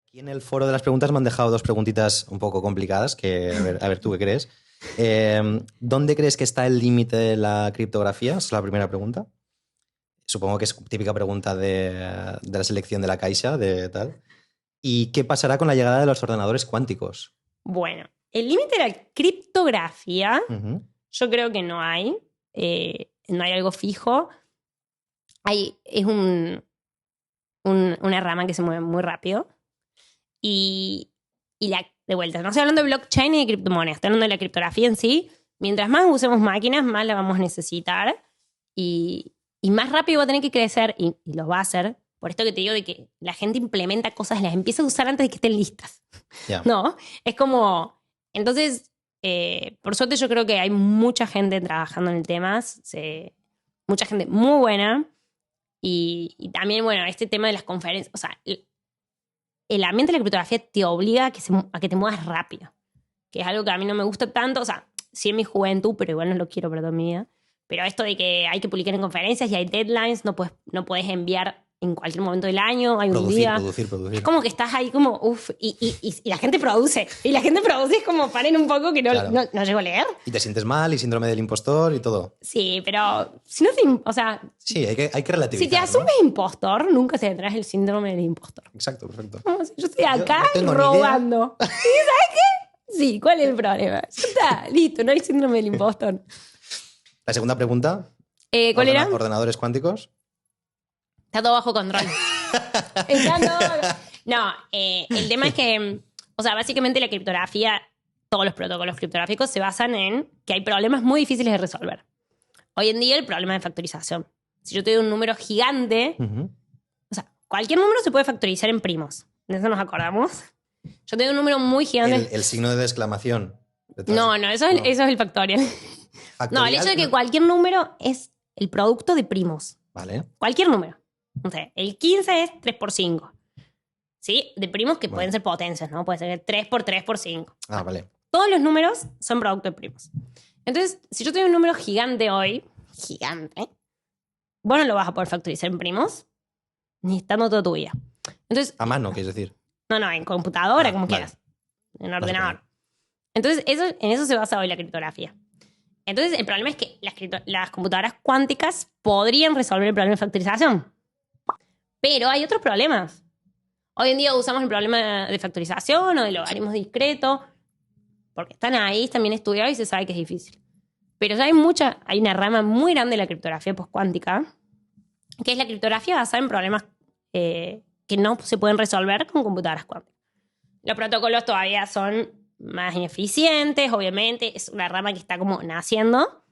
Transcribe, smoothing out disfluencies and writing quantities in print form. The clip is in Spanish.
Aquí en el foro de las preguntas me han dejado dos preguntitas un poco complicadas, que a ver tú qué crees. ¿Dónde crees que está el límite de la criptografía? Es la primera pregunta. Supongo que es típica pregunta de la selección de la Caixa, de tal. ¿Y qué pasará con la llegada de los ordenadores cuánticos? Bueno, el límite de la criptografía, Ujú. yo creo que no hay. No hay algo fijo. Es una rama que se mueve muy rápido. Y de vuelta, no estoy hablando de blockchain ni de criptomonedas, estoy hablando de la criptografía en sí. Mientras más usemos máquinas, más la vamos a necesitar. Y más rápido va a tener que crecer, y lo va a hacer. Por esto que te digo de que la gente implementa cosas, las empieza a usar antes de que estén listas. Ya. ¿No? Es como... Entonces, por suerte yo creo que hay mucha gente trabajando en el tema, mucha gente muy buena. Y también, bueno, este tema de las conferencias, o sea, el ambiente de la criptografía te obliga a que te muevas rápido, que es algo que a mí no me gusta tanto. O sea, sí en mi juventud, pero igual no lo quiero para toda mi vida. Pero esto de que hay que publicar en conferencias y hay deadlines, no puedes enviar en cualquier momento del año, hay un día. Producir. Es como que estás ahí como, uff, y la gente produce. Y la gente produce, es como, paren un poco que Claro. no llego a leer. Y te sientes mal y síndrome del impostor y todo. Sí, pero si no o sea, Sí, hay que relativizar. si te asumes impostor, nunca se tendrás el síndrome del impostor. Exacto, perfecto. Como si yo estoy acá no tengo ni robando. ¿Y sabes qué? Sí, ¿cuál es el problema? Ya está, listo, no hay síndrome del impostor. La segunda pregunta. ¿Cuál era? ¿Ordenadores cuánticos? Está todo bajo control. No, el tema es que, o sea, básicamente la criptografía, todos los protocolos criptográficos se basan en que hay problemas muy difíciles de resolver. Hoy en día el problema de factorización. Si yo te doy un número gigante, o sea, cualquier número se puede factorizar en primos. ¿De eso nos acordamos? Yo te doy un número muy gigante. El signo de exclamación. No, eso es el factorial. No, el hecho de que cualquier número es el producto de primos. Vale. Cualquier número. O sea, el 15 es 3 por 5. ¿Sí? De primos que pueden ser potencias, ¿no? Puede ser 3 por 3 por 5. Ah, vale. Todos los números son producto de primos. Entonces, si yo tengo un número gigante hoy, gigante, vos no lo vas a poder factorizar en primos, ni estando toda tu vida. Entonces, A mano, ¿quieres decir? No, en computadora, como vale. quieras. En ordenador. Entonces, en eso se basa hoy la criptografía. Entonces, el problema es que las computadoras cuánticas podrían resolver el problema de factorización. Pero hay otros problemas. Hoy en día usamos el problema de factorización o de logaritmos discretos, porque están ahí, están bien estudiados y se sabe que es difícil. Pero ya hay una rama muy grande de la criptografía postcuántica, que es la criptografía basada en problemas que no se pueden resolver con computadoras cuánticas. Los protocolos todavía son más ineficientes, obviamente, es una rama que está como naciendo,